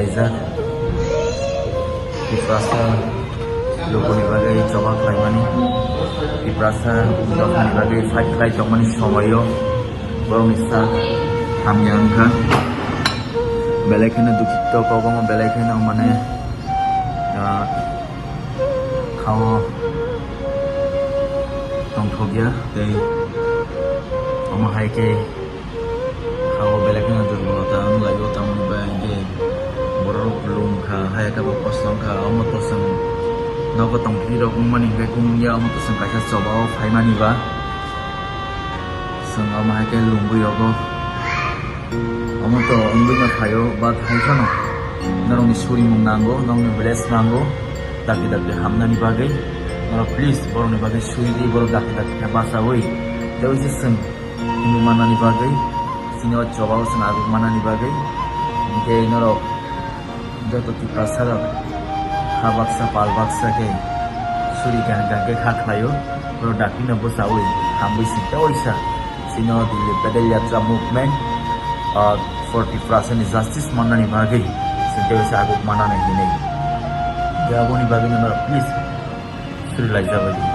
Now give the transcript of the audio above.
laizak iprasa lokoni bagai coba khlaimani iprasa lokoni bagai fight khlai tongmani somayo boroni sa hamyangka belekena dukito kogoma belekena mane খাওয়া tongthogya tei haike খাওয়া belekena durbolata layo tamni bange borok lungkha hayaka ba kosongkha amotosang nago tongthi rok mani ke kungya amotosang kaisa chobao phaimani ba sang haike lungbu yogo amoto ongbuina phayo ba thaisano naroni suri mung nango nongni bless nango daki hamnani bagai please boroni bagai suri di borok daki basawoi dewi sing ini manani bagai sini coba usang agung manani bagai ke norok joto ti prasara habaksa palbaksa ke suri gangge khaklayo borok daki na basawoi hambui sinte oisa sino di pedal yatra movement 40% justice manani bagai sinte oisa agung manani hinai Jaboni bagai nomor please suri lai jawab